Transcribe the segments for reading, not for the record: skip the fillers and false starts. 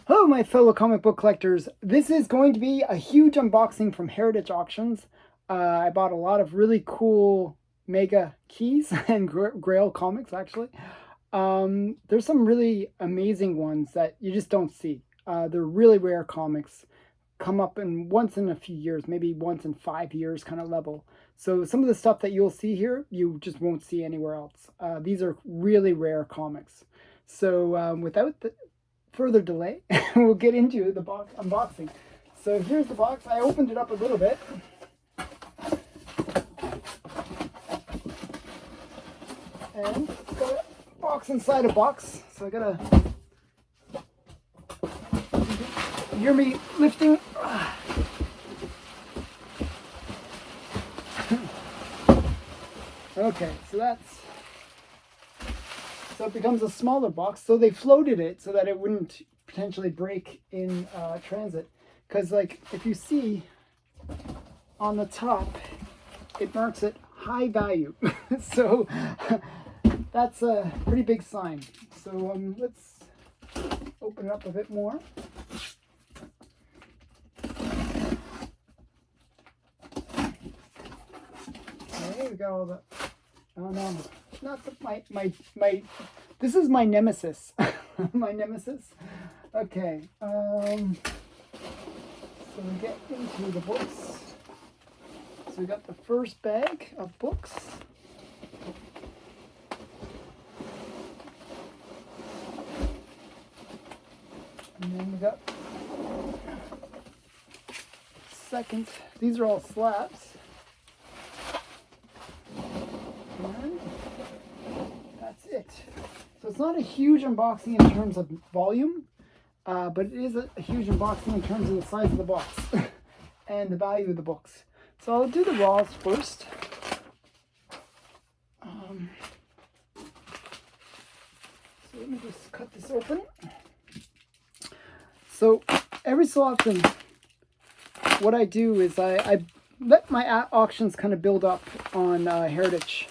Hello, my fellow comic book collectors. This is going to be a huge unboxing from Heritage Auctions. I bought a lot of really cool mega keys and grail comics, actually. There's some really amazing ones that you just don't see. They're really rare comics, come up in once in a few years, maybe once in 5 years kind of level. So some of the stuff that you'll see here, you just won't see anywhere else. These are really rare comics. So without further delay, we'll get into the box unboxing. So here's the box. I opened it up a little bit. And it's got a box inside a box. So I gotta hear me lifting. Okay, so it becomes a smaller box. So they floated it so that it wouldn't potentially break in transit. Because like if you see on the top, it marks it high value. So that's a pretty big sign. So let's open it up a bit more. Okay, we got all the. Oh no, not the, my. This is my nemesis. My nemesis. Okay. So we get into the books. So we got the first bag of books. And then we got second. These are all slabs. And that's it. So it's not a huge unboxing in terms of volume, but it is a huge unboxing in terms of the size of the box and the value of the books. So I'll do the raws first. So let me just cut this open. So every so often, what I do is I let my auctions kind of build up on Heritage,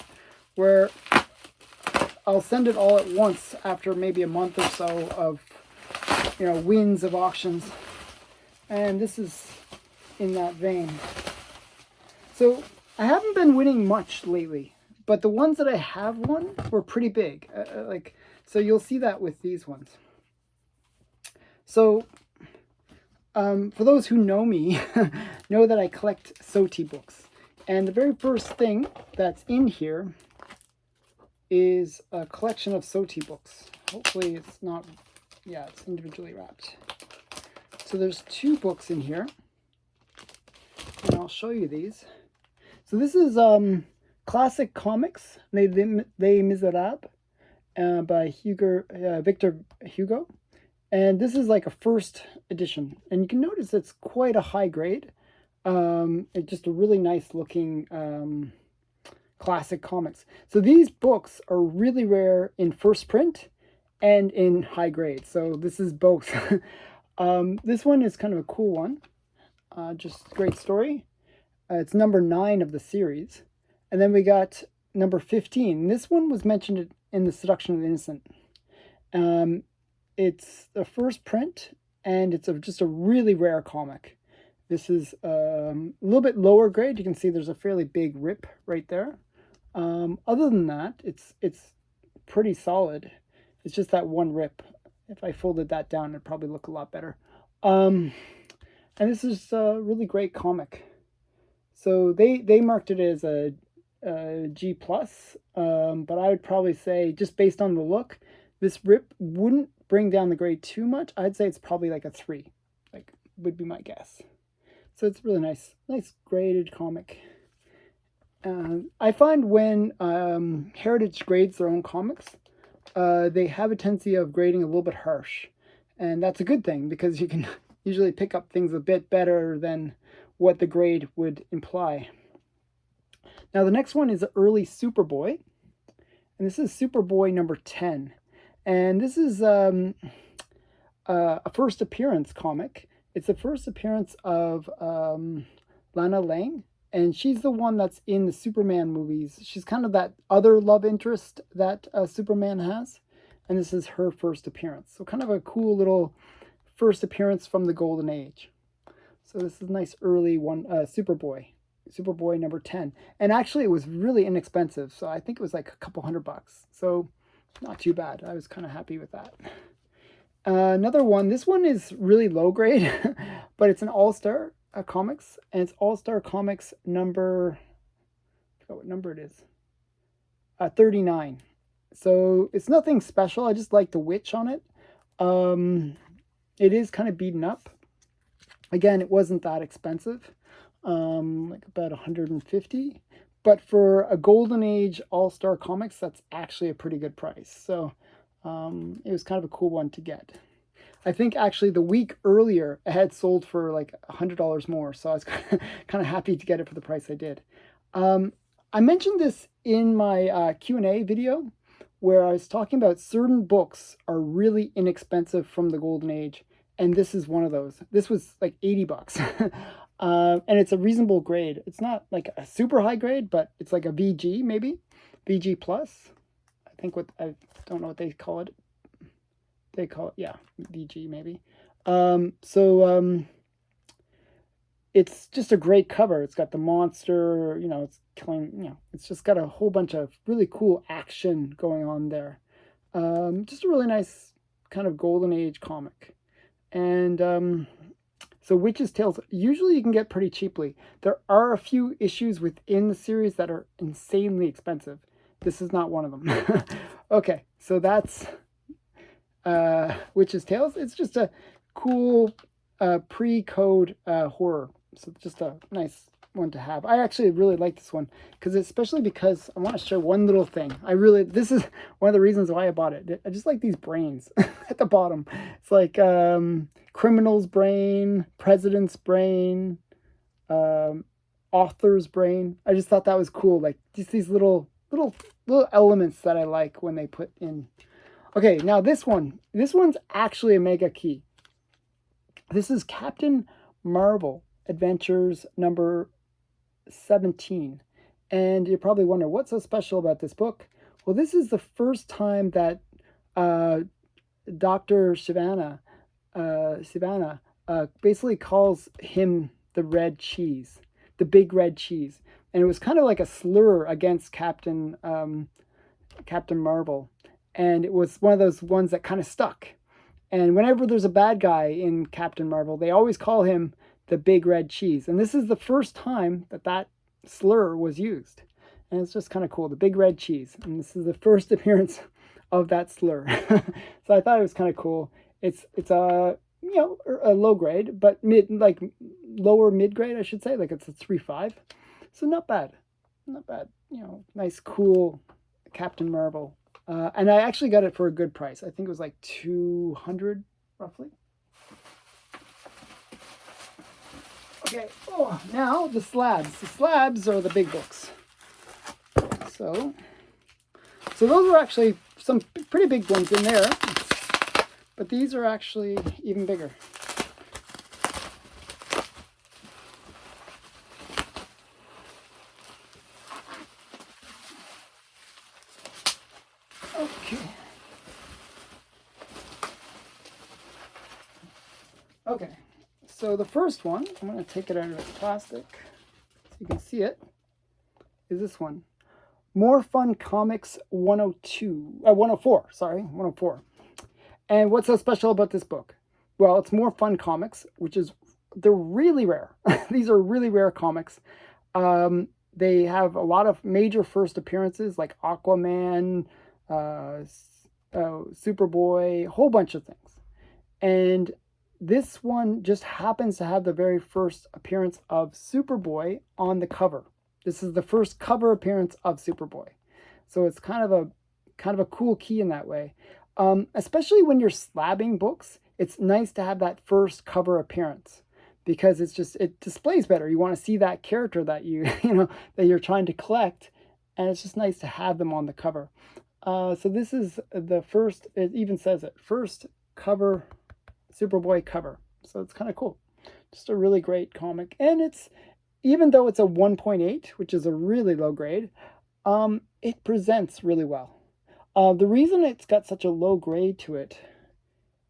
where I'll send it all at once after maybe a month or so of, wins of auctions. And this is in that vein. So I haven't been winning much lately, but the ones that I have won were pretty big. So you'll see that with these ones. So for those who know me, know that I collect SOTI books. And the very first thing that's in here is a collection of SOTI books. Hopefully it's not, yeah, it's individually wrapped. So there's 2 books in here. And I'll show you these. So this is Classic Comics, Les Miserables, by Victor Hugo. And this is like a first edition. And you can notice it's quite a high grade. It's just a really nice looking classic comics. So these books are really rare in first print and in high grade. So this is both. This one is kind of a cool one. Just great story. It's number 9 of the series. And then we got number 15. This one was mentioned in The Seduction of the Innocent. It's the first print, and it's just a really rare comic. This is a little bit lower grade. You can see there's a fairly big rip right there. Other than that, it's pretty solid. It's just that one rip. If I folded that down, it'd probably look a lot better. And this is a really great comic. So they marked it as a G+, but I would probably say, just based on the look, this rip wouldn't bring down the grade too much. I'd say it's probably like a 3, would be my guess. So it's really nice graded comic. I find when Heritage grades their own comics, they have a tendency of grading a little bit harsh. And that's a good thing, because you can usually pick up things a bit better than what the grade would imply. Now the next one is Early Superboy. And this is Superboy number 10. And this is a first appearance comic. It's the first appearance of Lana Lang. And she's the one that's in the Superman movies. She's kind of that other love interest that Superman has. And this is her first appearance. So kind of a cool little first appearance from the Golden Age. So this is a nice early one, Superboy number 10. And actually it was really inexpensive. So I think it was like a couple $100. So not too bad. I was kind of happy with that. Another one, this one is really low grade, but it's an All-Star Comics, and it's All-Star Comics number, I forgot what number it is, 39. So it's nothing special. I just like the witch on it. It is kind of beaten up. Again, it wasn't that expensive, like about 150. But for a Golden Age All-Star Comics, that's actually a pretty good price. So it was kind of a cool one to get. I think actually the week earlier it had sold for like $100 more. So I was kind of happy to get it for the price I did. I mentioned this in my Q&A video where I was talking about certain books are really inexpensive from the Golden Age. And this is one of those. This was like $80. And it's a reasonable grade. It's not like a super high grade, but it's like a VG maybe. VG plus. I think I don't know what they call it. They call it, yeah, VG maybe. It's just a great cover. It's got the monster, it's killing, it's just got a whole bunch of really cool action going on there. Just a really nice kind of Golden Age comic. And so Witch's Tales, usually you can get pretty cheaply. There are a few issues within the series that are insanely expensive. This is not one of them. Okay, so that's Witch's Tales. It's just a cool pre-code horror. So just a nice one to have. I actually really like this one especially because I want to show one little thing. This is one of the reasons why I bought it. I just like these brains at the bottom. It's like criminal's brain, president's brain, author's brain. I just thought that was cool. Like just these little elements that I like when they put in. Okay, now this one's actually a mega key. This is Captain Marvel Adventures number 17. And you're probably wondering, what's so special about this book? Well, this is the first time that Dr. Sivana basically calls him the red cheese, the big red cheese. And it was kind of like a slur against Captain Marvel. And it was one of those ones that kind of stuck. And whenever there's a bad guy in Captain Marvel, they always call him the big red cheese. And this is the first time that slur was used. And it's just kind of cool, the big red cheese. And this is the first appearance of that slur. So I thought it was kind of cool. It's a low grade, but lower mid grade, I should say. Like it's a 3.5. So not bad. Not bad. Nice, cool Captain Marvel. And I actually got it for a good price. I think it was like $200 roughly. Okay, now the slabs. The slabs are the big books. So those are actually some pretty big ones in there. But these are actually even bigger. Okay, so the first one, I'm going to take it out of the plastic so you can see it, is this one. More Fun Comics 104. And what's so special about this book? Well, it's More Fun Comics, they're really rare. These are really rare comics. They have a lot of major first appearances like Aquaman, Superboy, a whole bunch of things. And this one just happens to have the very first appearance of Superboy on the cover. This is the first cover appearance of Superboy. So it's kind of a cool key in that way. Especially when you're slabbing books, it's nice to have that first cover appearance because it displays better. You want to see that character that that you're trying to collect, and it's just nice to have them on the cover. So this is the first, it even says it, first cover, Superboy cover. So it's kind of cool. Just a really great comic. And even though it's a 1.8, which is a really low grade, it presents really well. The reason it's got such a low grade to it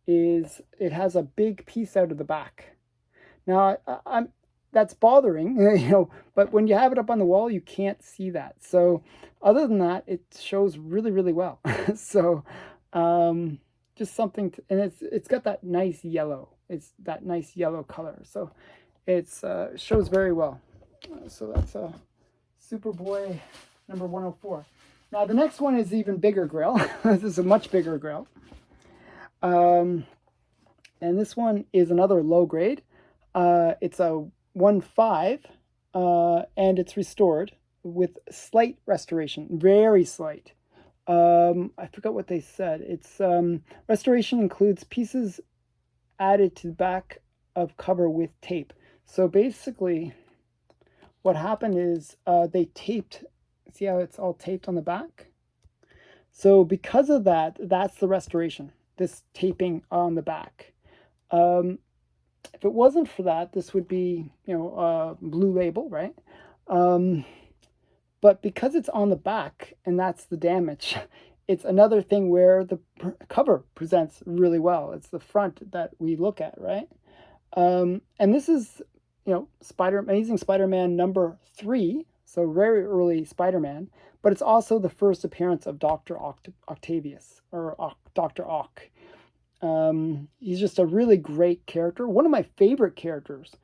is it has a big piece out of the back. Now, I'm that's bothering, but when you have it up on the wall, you can't see that. So, other than that, it shows really, really well. So, um, just something, and it's got that nice yellow. It's that nice yellow color. So, it's shows very well. So that's a Superboy number 104. Now the next one is even bigger grail. This is a much bigger grail. And this one is another low grade. It's a 1.5, and it's restored with slight restoration, very slight. I forgot what they said. It's restoration includes pieces added to the back of cover with tape. So basically, what happened is they taped. See how it's all taped on the back? So because of that, that's the restoration. This taping on the back. If it wasn't for that, this would be, blue label, right? But because it's on the back and that's the damage, it's another thing where the cover presents really well. It's the front that we look at, right? And this is, Amazing Spider-Man number 3, so very early Spider-Man, but it's also the first appearance of Dr. Octavius, or Dr. Ock. He's just a really great character. One of my favorite characters.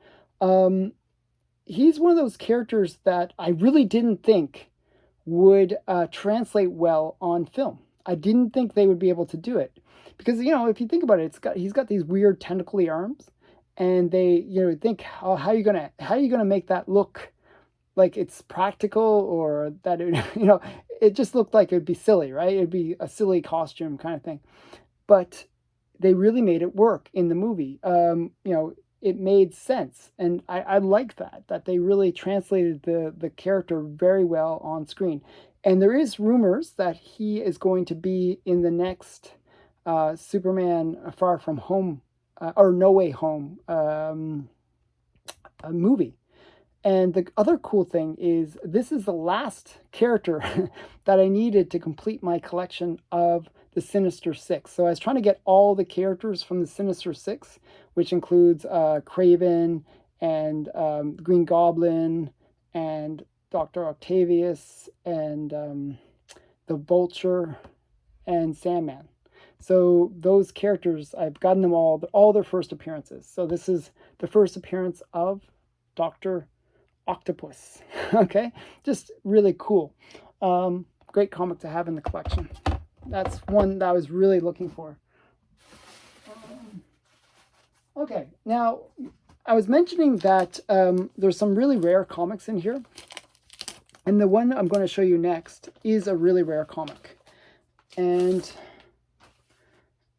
He's one of those characters that I really didn't think would translate well on film. I didn't think they would be able to do it because if you think about it, he's got these weird tentacly arms, and they think how are you gonna make that look like it's practical, or that it, it just looked like it'd be silly, right? It'd be a silly costume kind of thing, but they really made it work in the movie. It made sense, and I like that they really translated the character very well on screen. And there is rumors that he is going to be in the next Superman Far From Home or No Way Home movie. And the other cool thing is this is the last character that I needed to complete my collection of the Sinister Six. So I was trying to get all the characters from the Sinister Six, which includes Kraven and Green Goblin and Dr. Octavius and the Vulture and Sandman. So those characters, I've gotten them all their first appearances. So this is the first appearance of Dr. Octopus. Okay, just really cool. Great comic to have in the collection. That's one that I was really looking for. Okay, now I was mentioning that there's some really rare comics in here, and the one I'm going to show you next is a really rare comic, and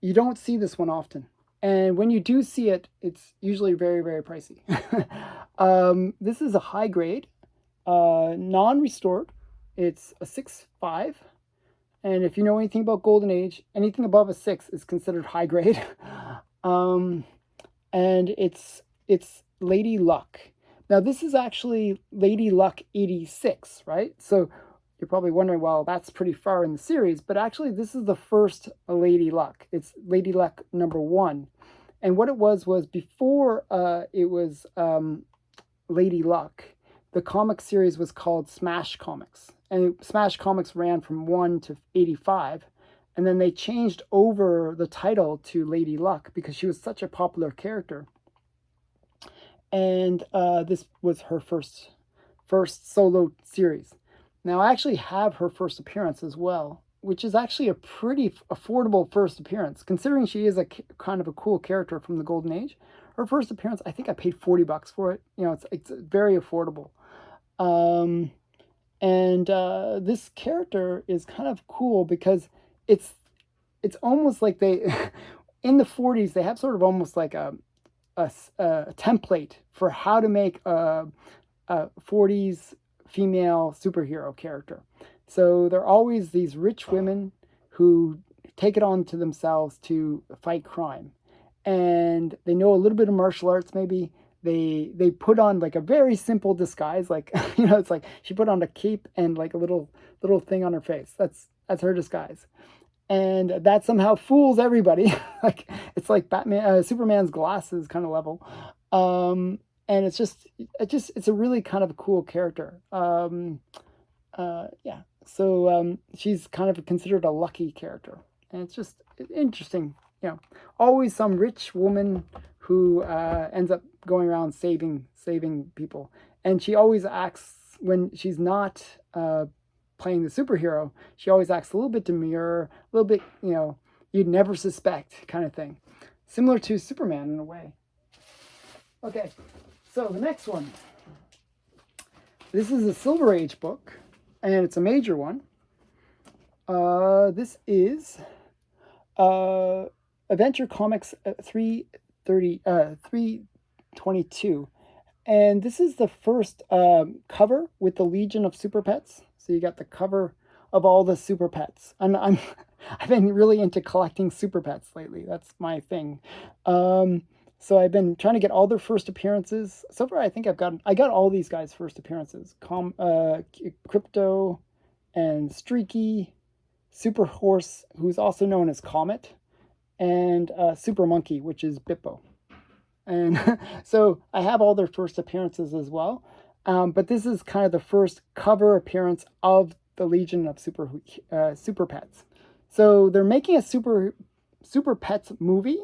you don't see this one often. And when you do see it, it's usually very, very pricey. This is a high grade, non-restored. It's a 6.5. And if you know anything about Golden Age, anything above a 6 is considered high grade. And it's Lady Luck. Now, this is actually Lady Luck 86, right? So you're probably wondering, well, that's pretty far in the series, but actually this is the first Lady Luck. It's Lady Luck number 1. And what it was before it was Lady Luck, the comic series was called Smash Comics. And Smash Comics ran from 1 to 85. And then they changed over the title to Lady Luck because she was such a popular character. And this was her first solo series. Now, I actually have her first appearance as well, which is actually a pretty affordable first appearance, considering she is a kind of a cool character from the Golden Age. Her first appearance, I think I paid $40 for it. It's very affordable. And this character is kind of cool because it's almost like they, in the 40s, they have sort of almost like a template for how to make a 40s female superhero character. So they're always these rich women who take it on to themselves to fight crime. And they know a little bit of martial arts, maybe. They put on like a very simple disguise, like it's like she put on a cape and like a little thing on her face. That's her disguise. and that somehow fools everybody. Like it's like Batman, Superman's glasses kind of level. And it's a really kind of a cool character. Yeah. So she's kind of considered a lucky character, and it's just interesting. You know, always some rich woman who ends up going around saving people, and she always acts when she's not playing the superhero. She always acts a little bit demure, a little bit, you'd never suspect kind of thing, similar to Superman in a way. Okay, so the next one. This is a Silver Age book, and it's a major one. This is Adventure Comics 322. And this is the first cover with the Legion of Super Pets. So you got the cover of all the Super Pets. And I've been really into collecting Super Pets lately. That's my thing. So I've been trying to get all their first appearances. So far, I think I got all these guys' first appearances. Crypto and Streaky, Super Horse, who's also known as Comet, and Super Monkey, which is Bippo. And so I have all their first appearances as well. But this is kind of the first cover appearance of the Legion of Super Pets. So they're making a Super Pets movie,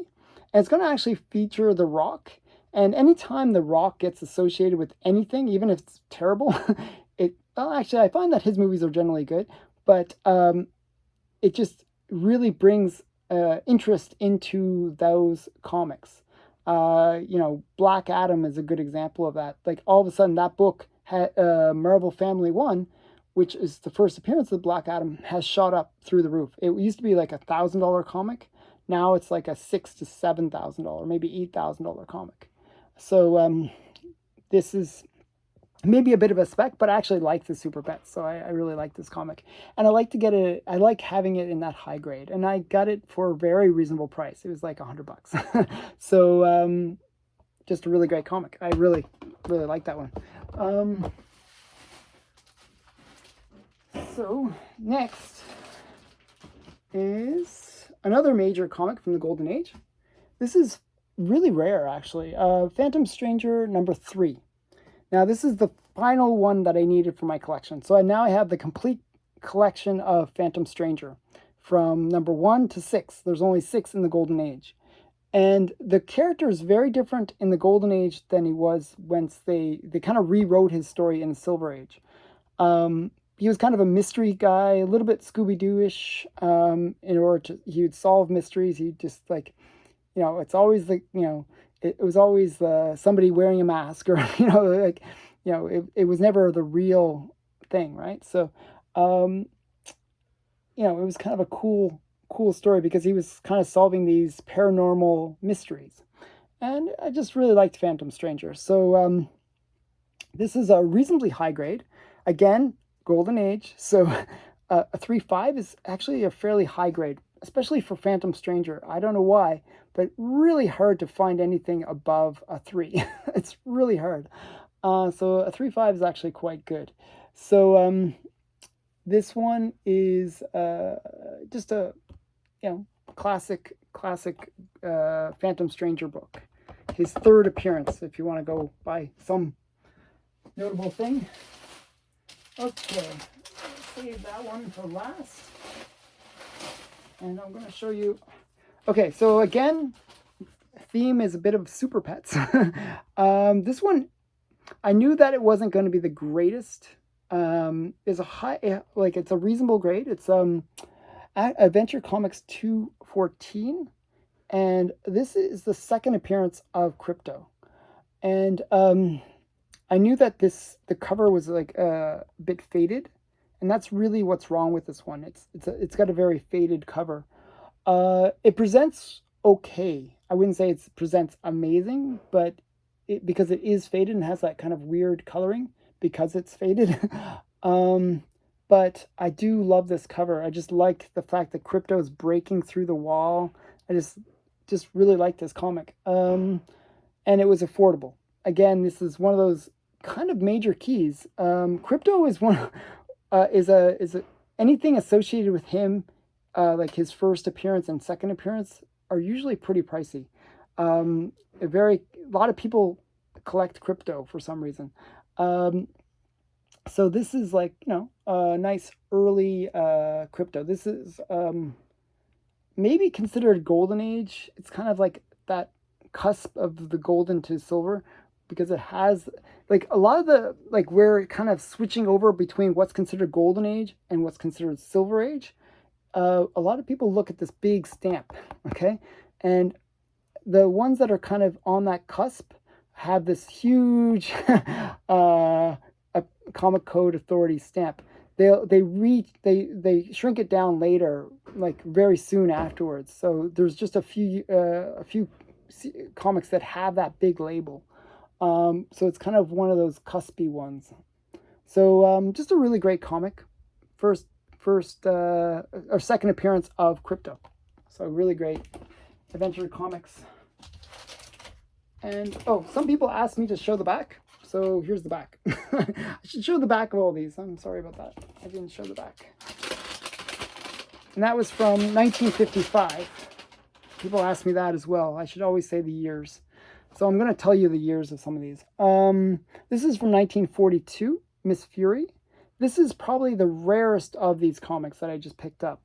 and it's going to actually feature The Rock. And anytime The Rock gets associated with anything, even if it's terrible, actually I find that his movies are generally good, but it just really brings interest into those comics. Black Adam is a good example of that. Like all of a sudden that book had Marvel Family 1, which is the first appearance of Black Adam, has shot up through the roof. It used to be like $1,000 comic. Now it's like a $6,000 to $7,000, maybe $8,000 comic. So this is maybe a bit of a spec, but I actually like the Super Pets, so I really like this comic, and I like having it in that high grade, and I got it for a very reasonable price. It was like $100. So just a really great comic. I really like that one. So next is another major comic from the Golden Age. This is really rare, actually. Phantom Stranger #3. Now, this is the final one that I needed for my collection. So now I have the complete collection of Phantom Stranger from #1 to 6. There's only 6 in the Golden Age. And the character is very different in the Golden Age than he was once they kind of rewrote his story in the Silver Age. He was kind of a mystery guy, a little bit Scooby-Doo-ish. He would solve mysteries. He just it's always it was always somebody wearing a mask, or it was never the real thing, right? So it was kind of a cool story because he was kind of solving these paranormal mysteries, and I just really liked Phantom Stranger. So this is a reasonably high grade, again, Golden Age. So a 3.5 is actually a fairly high grade, especially for Phantom Stranger. I don't know why, but really hard to find anything above a 3. It's really hard. So a 3.5 is actually quite good. So this one is just a classic Phantom Stranger book. His third appearance, if you want to go by some notable thing. Okay, save that one for last. And I'm going to show you. Okay, so again, theme is a bit of Super Pets. This one, I knew that it wasn't going to be the greatest. It's a reasonable grade. It's Adventure Comics 214, and this is the second appearance of Crypto. And I knew that the cover was like a bit faded, and that's really what's wrong with this one. It's got a very faded cover. It presents okay. I wouldn't say it presents amazing, but because it is faded and has that kind of weird coloring because it's faded. But I do love this cover. I just like the fact that Crypto is breaking through the wall. I just really like this comic. And it was affordable. Again, this is one of those kind of major keys. Crypto is anything associated with him like his first appearance and second appearance, are usually pretty pricey. A lot of people collect crypto for some reason. So this is like, a nice early crypto. This is maybe considered golden age. It's kind of like that cusp of the golden to silver, because it has like a lot of the, like, we're kind of switching over between what's considered golden age and what's considered silver age. A lot of people look at this big stamp, okay? And the ones that are kind of on that cusp have this huge a Comic Code Authority stamp. They shrink it down later, like very soon afterwards. So there's just a few comics that have that big label. So it's kind of one of those cuspy ones. So just a really great comic. First or second appearance of crypto. So really great adventure comics. And some people asked me to show the back. So here's the back. I should show the back of all these. I'm sorry about that. I didn't show the back. And that was from 1955. People ask me that as well. I should always say the years. So I'm going to tell you the years of some of these. This is from 1942, Miss Fury. This is probably the rarest of these comics that I just picked up.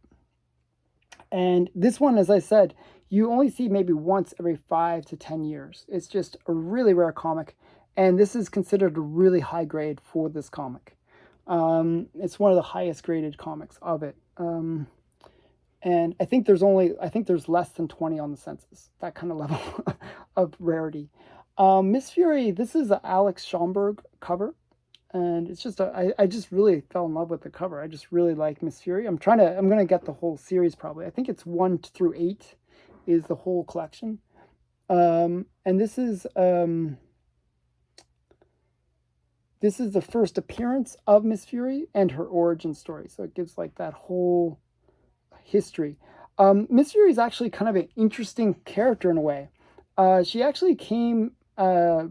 And this one, as I said, you only see maybe once every 5 to 10 years. It's just a really rare comic. And this is considered a really high grade for this comic. It's one of the highest graded comics of it. And I think there's less than 20 on the census, that kind of level of rarity. Miss Fury, this is an Alex Schomburg cover. And it's just I just really fell in love with the cover. I just really like Miss Fury. I'm gonna get the whole series probably. I think it's 1 through 8 is the whole collection. And this is the first appearance of Miss Fury and her origin story. So it gives like that whole history. Miss Fury is actually kind of an interesting character in a way. She actually came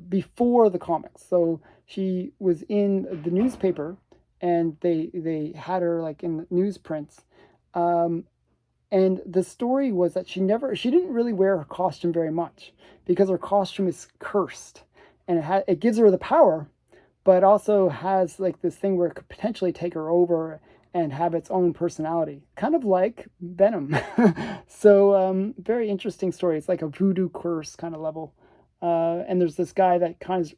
before the comics. So she was in the newspaper, and they had her like in the newsprints. And the story was that she didn't really wear her costume very much, because her costume is cursed, and it gives her the power, but also has like this thing where it could potentially take her over and have its own personality, kind of like Venom. So very interesting story. It's like a voodoo curse kind of level. And there's this guy that kind of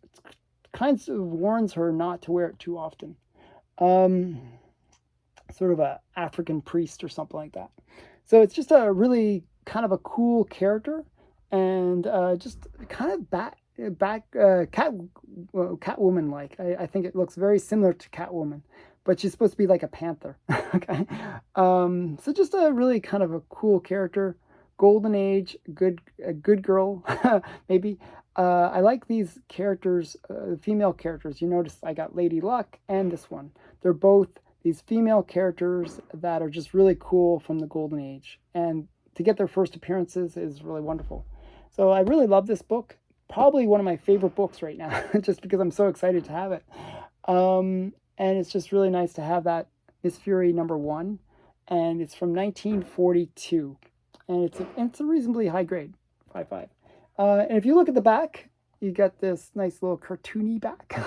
warns her not to wear it too often. Sort of a African priest or something like that. So it's just a really kind of a cool character, and just kind of Catwoman like. I think it looks very similar to Catwoman, but she's supposed to be like a panther. Okay. So just a really kind of a cool character. Golden Age, a good girl, maybe. I like these characters, female characters. You notice I got Lady Luck and this one. They're both these female characters that are just really cool from the Golden Age. And to get their first appearances is really wonderful. So I really love this book. Probably one of my favorite books right now, just because I'm so excited to have it. And it's just really nice to have that Miss Fury #1. And it's from 1942. And it's a reasonably high grade, 5.5. And if you look at the back, you get this nice little cartoony back.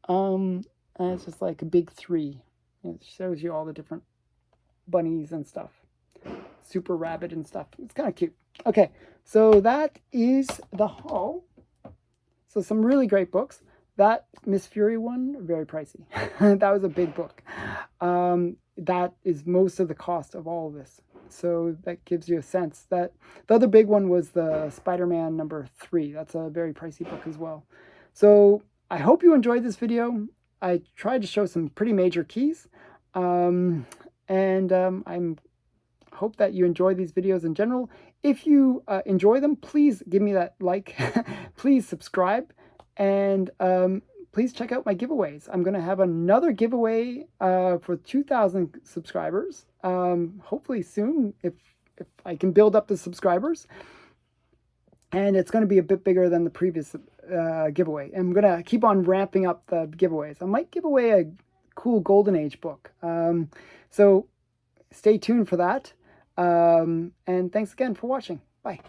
And it's just like a big 3. It shows you all the different bunnies and stuff. Super Rabbit and stuff. It's kind of cute. Okay, so that is the haul. So some really great books. That Miss Fury one, very pricey. That was a big book. That is most of the cost of all of this. So that gives you a sense that the other big one was the Spider-Man #3. That's a very pricey book as well. So I hope you enjoyed this video. I tried to show some pretty major keys. I hope that you enjoy these videos in general. If you enjoy them, please give me that like. Please subscribe. And please check out my giveaways. I'm going to have another giveaway for 2,000 subscribers. Hopefully soon, if I can build up the subscribers. And it's going to be a bit bigger than the previous giveaway. I'm going to keep on ramping up the giveaways. I might give away a cool Golden Age book. So stay tuned for that. And thanks again for watching. Bye.